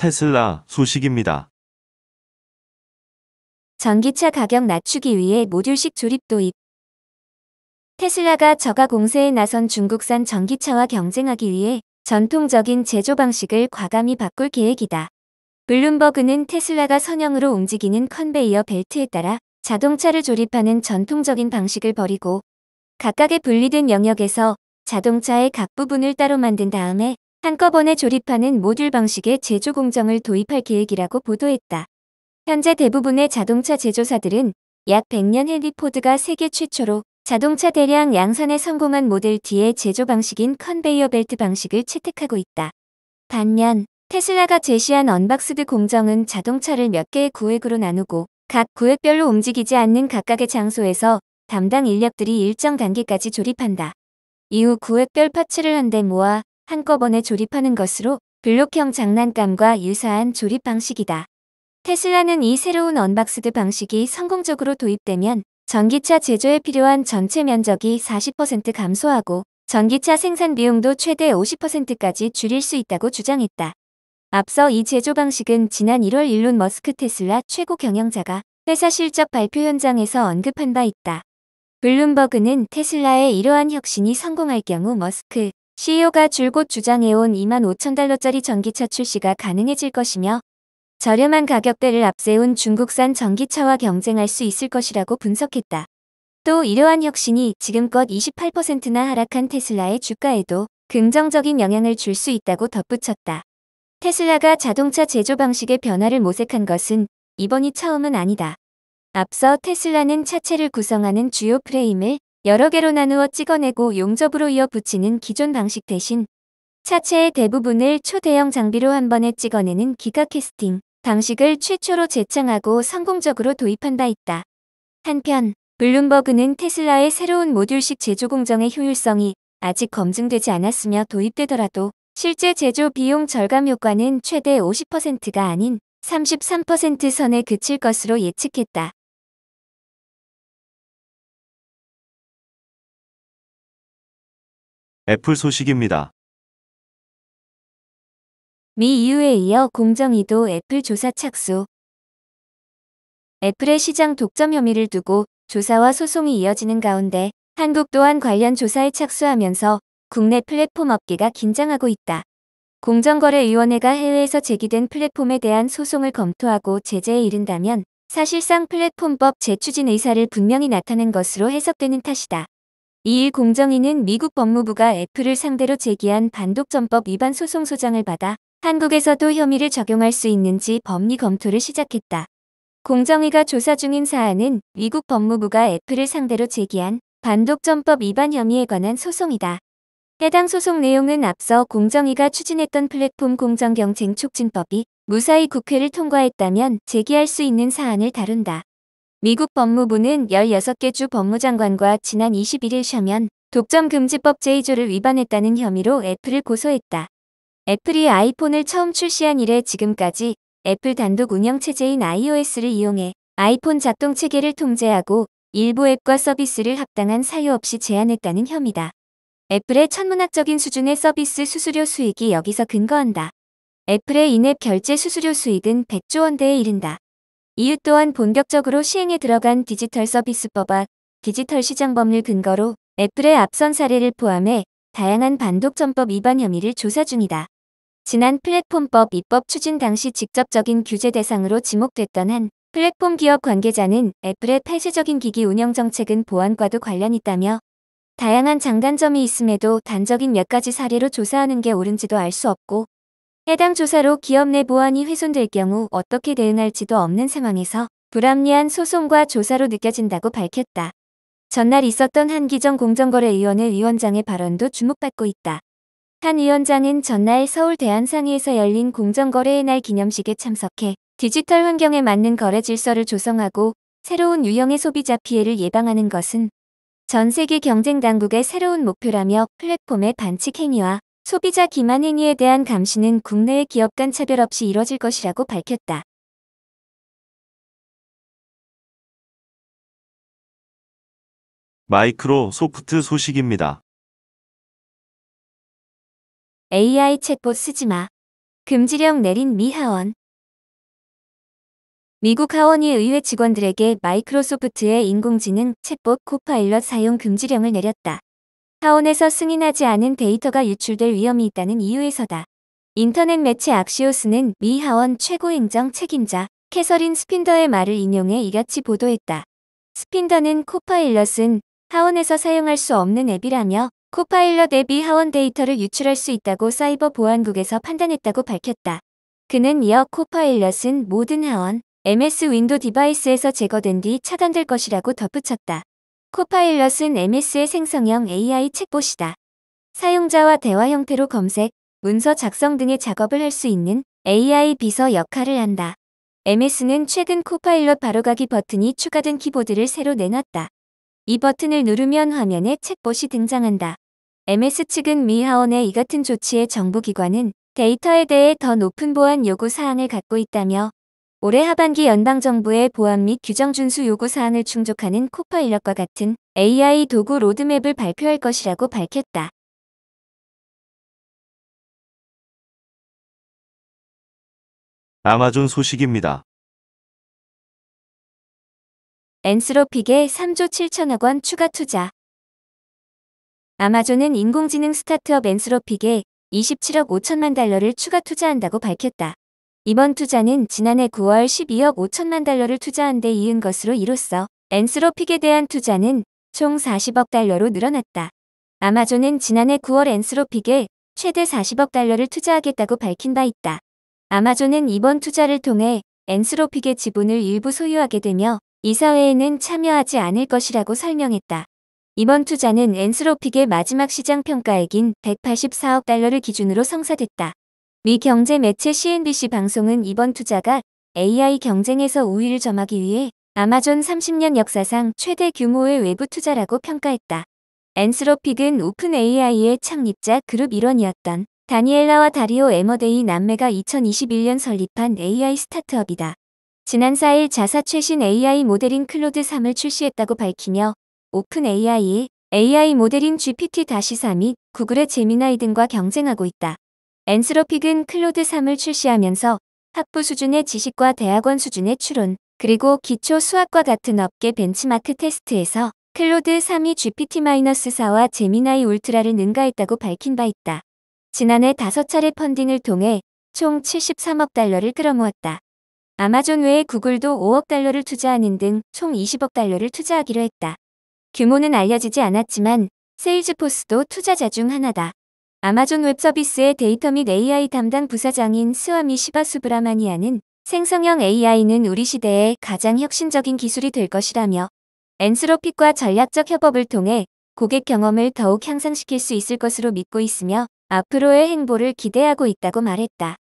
테슬라 소식입니다. 전기차 가격 낮추기 위해 모듈식 조립 도입. 테슬라가 저가 공세에 나선 중국산 전기차와 경쟁하기 위해 전통적인 제조 방식을 과감히 바꿀 계획이다. 블룸버그는 테슬라가 선형으로 움직이는 컨베이어 벨트에 따라 자동차를 조립하는 전통적인 방식을 버리고 각각의 분리된 영역에서 자동차의 각 부분을 따로 만든 다음에 한꺼번에 조립하는 모듈 방식의 제조 공정을 도입할 계획이라고 보도했다. 현재 대부분의 자동차 제조사들은 약 100년 헨리 포드가 세계 최초로 자동차 대량 양산에 성공한 모델 D의 제조 방식인 컨베이어 벨트 방식을 채택하고 있다. 반면 테슬라가 제시한 언박스드 공정은 자동차를 몇 개의 구획으로 나누고 각 구획별로 움직이지 않는 각각의 장소에서 담당 인력들이 일정 단계까지 조립한다. 이후 구획별 파츠를 한데 모아 한꺼번에 조립하는 것으로 블록형 장난감과 유사한 조립 방식이다. 테슬라는 이 새로운 언박스드 방식이 성공적으로 도입되면 전기차 제조에 필요한 전체 면적이 40% 감소하고 전기차 생산 비용도 최대 50%까지 줄일 수 있다고 주장했다. 앞서 이 제조 방식은 지난 1월 일론 머스크 테슬라 최고 경영자가 회사 실적 발표 현장에서 언급한 바 있다. 블룸버그는 테슬라의 이러한 혁신이 성공할 경우 머스크 CEO가 줄곧 주장해온 25,000달러짜리 전기차 출시가 가능해질 것이며 저렴한 가격대를 앞세운 중국산 전기차와 경쟁할 수 있을 것이라고 분석했다. 또 이러한 혁신이 지금껏 28%나 하락한 테슬라의 주가에도 긍정적인 영향을 줄 수 있다고 덧붙였다. 테슬라가 자동차 제조 방식의 변화를 모색한 것은 이번이 처음은 아니다. 앞서 테슬라는 차체를 구성하는 주요 프레임을 여러 개로 나누어 찍어내고 용접으로 이어 붙이는 기존 방식 대신 차체의 대부분을 초대형 장비로 한 번에 찍어내는 기가 캐스팅 방식을 최초로 제창하고 성공적으로 도입한 바 있다. 한편 블룸버그는 테슬라의 새로운 모듈식 제조 공정의 효율성이 아직 검증되지 않았으며 도입되더라도 실제 제조 비용 절감 효과는 최대 50%가 아닌 33% 선에 그칠 것으로 예측했다. 애플 소식입니다. 미 EU에 이어 공정위도 애플 조사 착수. 애플의 시장 독점 혐의를 두고 조사와 소송이 이어지는 가운데 한국 또한 관련 조사에 착수하면서 국내 플랫폼 업계가 긴장하고 있다. 공정거래위원회가 해외에서 제기된 플랫폼에 대한 소송을 검토하고 제재에 이른다면 사실상 플랫폼법 재추진 의사를 분명히 나타낸 것으로 해석되는 탓이다. 이일 공정위는 미국 법무부가 애플을 상대로 제기한 반독점법 위반 소송 소장을 받아 한국에서도 혐의를 적용할 수 있는지 법리 검토를 시작했다. 공정위가 조사 중인 사안은 미국 법무부가 애플을 상대로 제기한 반독점법 위반 혐의에 관한 소송이다. 해당 소송 내용은 앞서 공정위가 추진했던 플랫폼 공정경쟁 촉진법이 무사히 국회를 통과했다면 제기할 수 있는 사안을 다룬다. 미국 법무부는 16개 주 법무장관과 지난 21일 서면 독점금지법 제2조를 위반했다는 혐의로 애플을 고소했다. 애플이 아이폰을 처음 출시한 이래 지금까지 애플 단독 운영체제인 iOS를 이용해 아이폰 작동 체계를 통제하고 일부 앱과 서비스를 합당한 사유 없이 제한했다는 혐의다. 애플의 천문학적인 수준의 서비스 수수료 수익이 여기서 근거한다. 애플의 인앱 결제 수수료 수익은 100조 원대에 이른다. 이유 또한 본격적으로 시행에 들어간 디지털 서비스법과 디지털 시장 법률 근거로 애플의 앞선 사례를 포함해 다양한 반독점법 위반 혐의를 조사 중이다. 지난 플랫폼법 입법 추진 당시 직접적인 규제 대상으로 지목됐던 한 플랫폼 기업 관계자는 애플의 폐쇄적인 기기 운영 정책은 보안과도 관련 있다며 다양한 장단점이 있음에도 단적인 몇 가지 사례로 조사하는 게 옳은지도 알 수 없고 해당 조사로 기업 내 보안이 훼손될 경우 어떻게 대응할지도 없는 상황에서 불합리한 소송과 조사로 느껴진다고 밝혔다. 전날 있었던 한기정 공정거래위원회 위원장의 발언도 주목받고 있다. 한 위원장은 전날 서울 대한상회에서 열린 공정거래의 날 기념식에 참석해 디지털 환경에 맞는 거래 질서를 조성하고 새로운 유형의 소비자 피해를 예방하는 것은 전 세계 경쟁 당국의 새로운 목표라며 플랫폼의 반칙 행위와 소비자 기만 행위에 대한 감시는 국내의 기업 간 차별 없이 이뤄질 것이라고 밝혔다. 마이크로소프트 소식입니다. AI 챗봇 쓰지 마. 금지령 내린 미 하원. 미국 하원이 의회 직원들에게 마이크로소프트의 인공지능 챗봇 코파일럿 사용 금지령을 내렸다. 하원에서 승인하지 않은 데이터가 유출될 위험이 있다는 이유에서다. 인터넷 매체 악시오스는 미 하원 최고행정 책임자 캐서린 스핀더의 말을 인용해 이같이 보도했다. 스핀더는 코파일럿은 하원에서 사용할 수 없는 앱이라며 코파일럿 앱이 하원 데이터를 유출할 수 있다고 사이버 보안국에서 판단했다고 밝혔다. 그는 이어 코파일럿은 모든 하원 MS 윈도 디바이스에서 제거된 뒤 차단될 것이라고 덧붙였다. 코파일럿은 MS의 생성형 AI 챗봇이다. 사용자와 대화 형태로 검색, 문서 작성 등의 작업을 할 수 있는 AI 비서 역할을 한다. MS는 최근 코파일럿 바로가기 버튼이 추가된 키보드를 새로 내놨다. 이 버튼을 누르면 화면에 챗봇이 등장한다. MS 측은 미 하원의 이 같은 조치에 정부기관은 데이터에 대해 더 높은 보안 요구 사항을 갖고 있다며 올해 하반기 연방정부의 보안 및 규정 준수 요구 사항을 충족하는 코파일럿과 같은 AI 도구 로드맵을 발표할 것이라고 밝혔다. 아마존 소식입니다. 엔스로픽에 3조 7천억 원 추가 투자. 아마존은 인공지능 스타트업 엔스로픽에 27억 5천만 달러를 추가 투자한다고 밝혔다. 이번 투자는 지난해 9월 12억 5천만 달러를 투자한 데 이은 것으로 이로써 엔스로픽에 대한 투자는 총 40억 달러로 늘어났다. 아마존은 지난해 9월 엔스로픽에 최대 40억 달러를 투자하겠다고 밝힌 바 있다. 아마존은 이번 투자를 통해 엔스로픽의 지분을 일부 소유하게 되며 이사회에는 참여하지 않을 것이라고 설명했다. 이번 투자는 엔스로픽의 마지막 시장 평가액인 184억 달러를 기준으로 성사됐다. 미 경제 매체 CNBC 방송은 이번 투자가 AI 경쟁에서 우위를 점하기 위해 아마존 30년 역사상 최대 규모의 외부 투자라고 평가했다. 엔스로픽은 오픈 AI의 창립자 그룹 일원이었던 다니엘라와 다리오 에머데이 남매가 2021년 설립한 AI 스타트업이다. 지난 4일 자사 최신 AI 모델인 클로드 3을 출시했다고 밝히며 오픈 AI의 AI 모델인 GPT-4 및 구글의 제미나이 등과 경쟁하고 있다. 엔스로픽은 클로드 3을 출시하면서 학부 수준의 지식과 대학원 수준의 추론, 그리고 기초 수학과 같은 업계 벤치마크 테스트에서 클로드 3이 GPT-4와 제미나이 울트라를 능가했다고 밝힌 바 있다. 지난해 5차례 펀딩을 통해 총 73억 달러를 끌어모았다. 아마존 외에 구글도 5억 달러를 투자하는 등 총 20억 달러를 투자하기로 했다. 규모는 알려지지 않았지만 세일즈포스도 투자자 중 하나다. 아마존 웹서비스의 데이터 및 AI 담당 부사장인 스와미 시바수브라마니아는 생성형 AI는 우리 시대의 가장 혁신적인 기술이 될 것이라며 엔스로픽과 전략적 협업을 통해 고객 경험을 더욱 향상시킬 수 있을 것으로 믿고 있으며 앞으로의 행보를 기대하고 있다고 말했다.